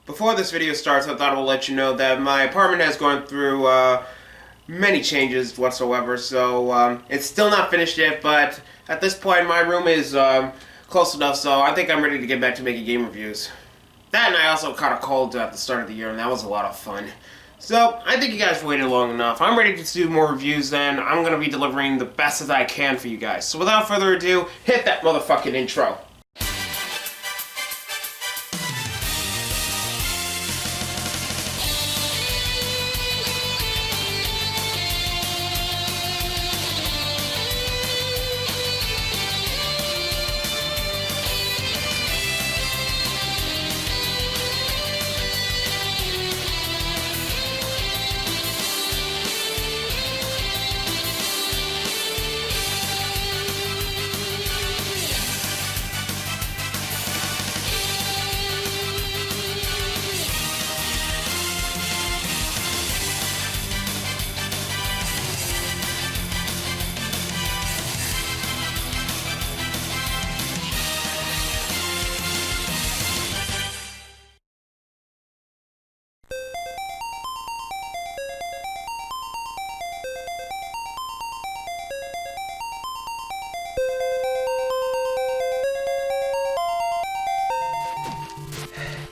Before this video starts, I thought I would let you know that my apartment has gone through many changes whatsoever, so it's still not finished yet, but at this point my room is close enough, so I think I'm ready to get back to making game reviews. That, and I also caught a cold at the start of the year, and that was a lot of fun. So, I think you guys waited long enough. I'm ready to do more reviews, and I'm going to be delivering the best that I can for you guys. So without further ado, hit that motherfucking intro.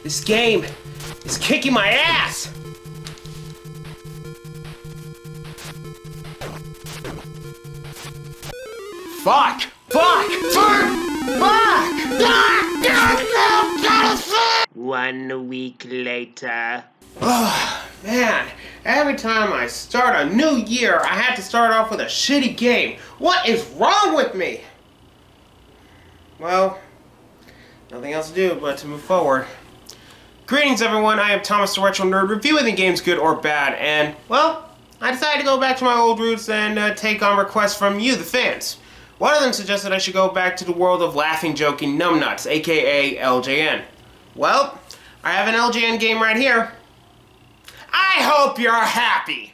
This game is kicking my ass! Fuck! Fuck! Fuck! Fuck! 1 week later. Oh, man. Every time I start a new year, I have to start off with a shitty game. What is wrong with me? Well, nothing else to do but to move forward. Greetings everyone, I am Thomas the Retro Nerd, reviewing the games good or bad, and, well, I decided to go back to my old roots and take on requests from you, the fans. One of them suggested I should go back to the world of laughing, joking numbnuts, aka LJN. Well, I have an LJN game right here. I hope you're happy!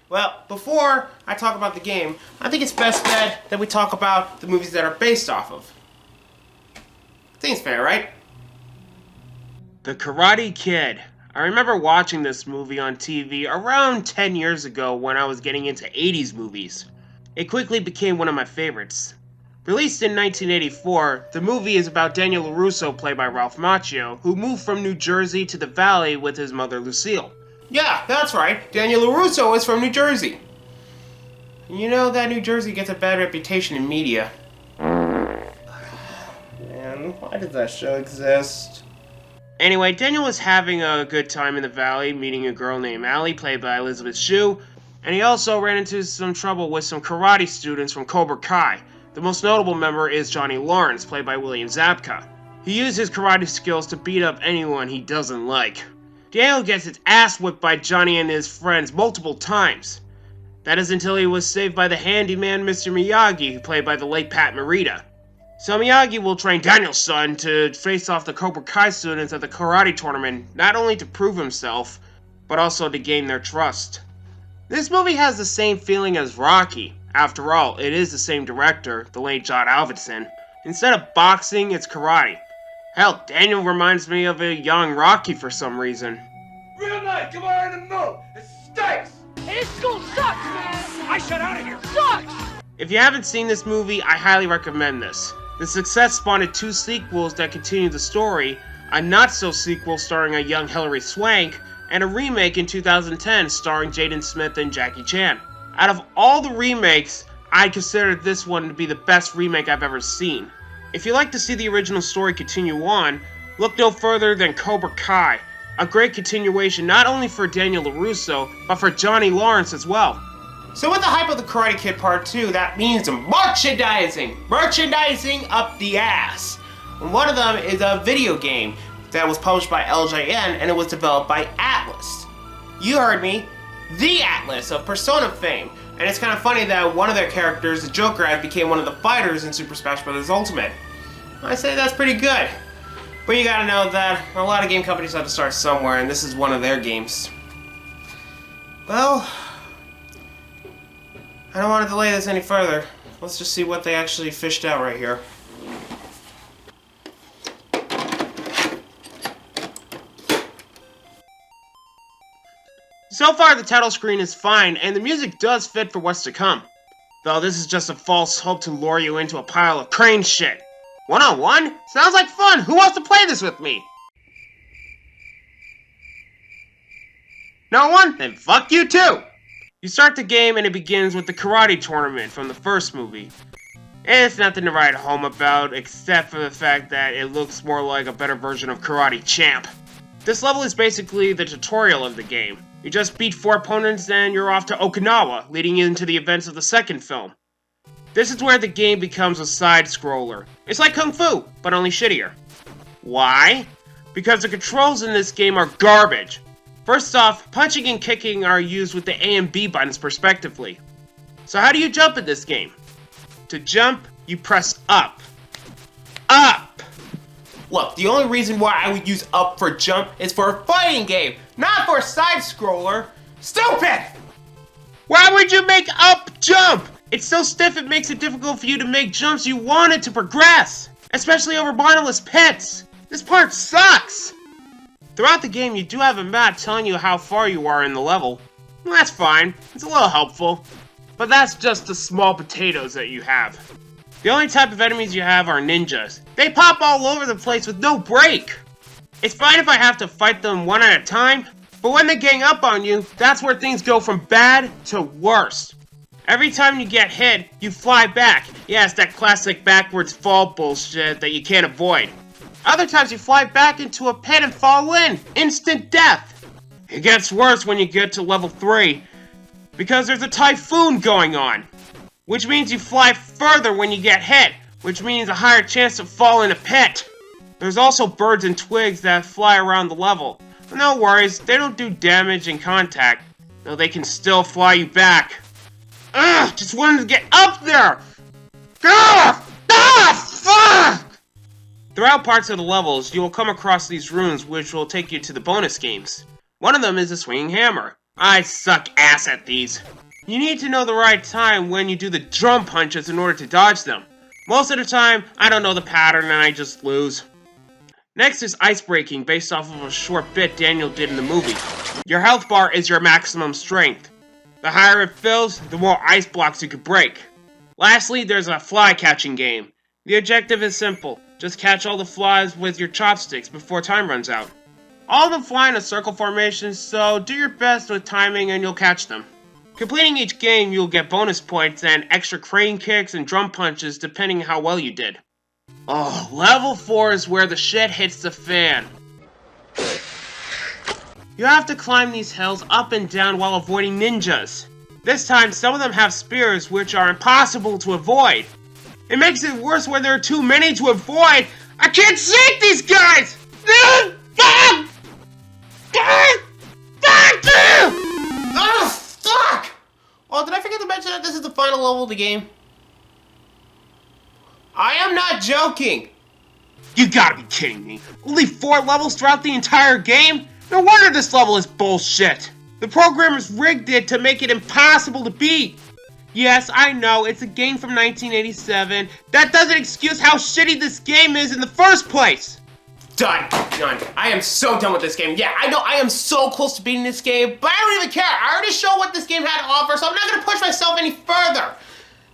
Well, before I talk about the game, I think it's best bet that we talk about the movies that are based off of. Seems fair, right? The Karate Kid. I remember watching this movie on TV around 10 years ago when I was getting into 80s movies. It quickly became one of my favorites. Released in 1984, the movie is about Daniel LaRusso, played by Ralph Macchio, who moved from New Jersey to the Valley with his mother Lucille. Yeah, that's right. Daniel LaRusso is from New Jersey. You know that New Jersey gets a bad reputation in media. Man, why does that show exist? Anyway, Daniel was having a good time in the Valley, meeting a girl named Allie, played by Elizabeth Shue, and he also ran into some trouble with some karate students from Cobra Kai. The most notable member is Johnny Lawrence, played by William Zabka. He used his karate skills to beat up anyone he doesn't like. Daniel gets his ass whipped by Johnny and his friends multiple times. That is until he was saved by the handyman Mr. Miyagi, played by the late Pat Morita. So Miyagi will train Daniel's son to face off the Cobra Kai students at the karate tournament, not only to prove himself, but also to gain their trust. This movie has the same feeling as Rocky. After all, it is the same director, the late John Avildsen. Instead of boxing, it's karate. Hell, Daniel reminds me of a young Rocky for some reason. Real nice, come on and move! It stinks! This school sucks, man! I shut out of here! Sucks! If you haven't seen this movie, I highly recommend this. The success spawned 2 sequels that continue the story, a not-so-sequel starring a young Hilary Swank, and a remake in 2010 starring Jaden Smith and Jackie Chan. Out of all the remakes, I consider this one to be the best remake I've ever seen. If you'd like to see the original story continue on, look no further than Cobra Kai, a great continuation not only for Daniel LaRusso, but for Johnny Lawrence as well. So with the hype of the Karate Kid Part 2, that means merchandising! Merchandising up the ass! And one of them is a video game that was published by LJN and it was developed by Atlas. You heard me, the Atlas of Persona fame. And it's kind of funny that one of their characters, the Joker, became one of the fighters in Super Smash Bros. Ultimate. I say that's pretty good. But you gotta know that a lot of game companies have to start somewhere, and this is one of their games. Well, I don't want to delay this any further. Let's just see what they actually fished out right here. So far, the title screen is fine, and the music does fit for what's to come. Though this is just a false hope to lure you into a pile of crane shit. One-on-one? Sounds like fun! Who wants to play this with me? No one? Then fuck you too! You start the game and it begins with the karate tournament from the first movie. It's nothing to write home about, except for the fact that it looks more like a better version of Karate Champ. This level is basically the tutorial of the game. You just beat 4 opponents and you're off to Okinawa, leading into the events of the second film. This is where the game becomes a side-scroller. It's like Kung Fu, but only shittier. Why? Because the controls in this game are garbage. First off, punching and kicking are used with the A and B buttons respectively. So how do you jump in this game? To jump, you press up. Up! Look, the only reason why I would use up for jump is for a fighting game, not for a side-scroller. Stupid! Why would you make up jump? It's so stiff it makes it difficult for you to make jumps you wanted to progress, especially over mindless pits. This part sucks! Throughout the game, you do have a map telling you how far you are in the level. Well, that's fine, it's a little helpful. But that's just the small potatoes that you have. The only type of enemies you have are ninjas. They pop all over the place with no break. It's fine if I have to fight them one at a time, but when they gang up on you, that's where things go from bad to worse. Every time you get hit, you fly back. Yeah, it's that classic backwards fall bullshit that you can't avoid. Other times you fly back into a pit and fall in. Instant death. It gets worse when you get to level 3, because there's a typhoon going on. Which means you fly further when you get hit, which means a higher chance to fall in a pit. There's also birds and twigs that fly around the level. But no worries, they don't do damage in contact, though they can still fly you back. Ugh, just wanted to get up there! Ugh! Ah, fuck! Throughout parts of the levels, you will come across these runes which will take you to the bonus games. One of them is a swinging hammer. I suck ass at these. You need to know the right time when you do the drum punches in order to dodge them. Most of the time, I don't know the pattern and I just lose. Next is ice breaking based off of a short bit Daniel did in the movie. Your health bar is your maximum strength. The higher it fills, the more ice blocks you can break. Lastly, there's a fly catching game. The objective is simple. Just catch all the flies with your chopsticks before time runs out. All of them fly in a circle formation, so do your best with timing and you'll catch them. Completing each game, you'll get bonus points and extra crane kicks and drum punches depending how well you did. Oh, level 4 is where the shit hits the fan. You have to climb these hills up and down while avoiding ninjas. This time, some of them have spears which are impossible to avoid. It makes it worse when there are too many to avoid. I can't see these guys! Fuck! Oh, did I forget to mention that this is the final level of the game? I am not joking! You gotta be kidding me. Only 4 levels throughout the entire game? No wonder this level is bullshit. The programmers rigged it to make it impossible to beat. Yes, I know, it's a game from 1987. That doesn't excuse how shitty this game is in the first place! Done. I am so done with this game. Yeah, I know I am so close to beating this game, but I don't even care. I already showed what this game had to offer, so I'm not gonna push myself any further.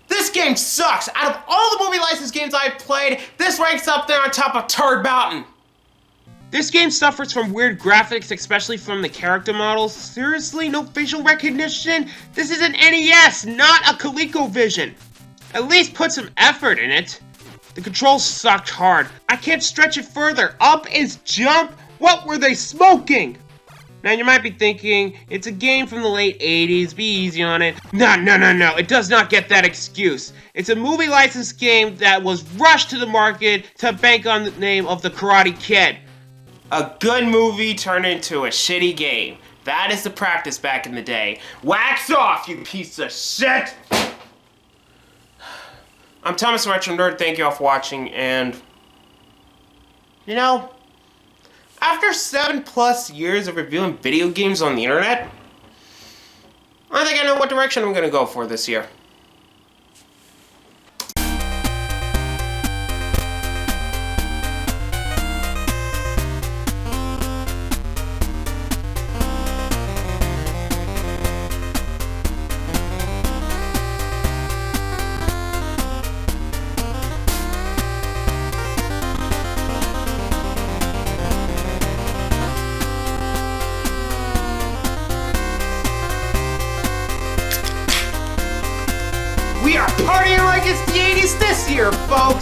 This game sucks. Out of all the movie license games I've played, this ranks up there on top of Turd Mountain. This game suffers from weird graphics, especially from the character models. Seriously, no facial recognition? This is an NES, not a ColecoVision. At least put some effort in it. The controls sucked hard. I can't stretch it further. Up is jump? What were they smoking? Now you might be thinking, it's a game from the late 80s, be easy on it. No, it does not get that excuse. It's a movie license game that was rushed to the market to bank on the name of the Karate Kid. A good movie turned into a shitty game. That is the practice back in the day. Wax off, you piece of shit! I'm Thomas the Retro Nerd, thank you all for watching, and... You know, after 7+ years of reviewing video games on the internet, I think I know what direction I'm gonna go for this year. here, folks.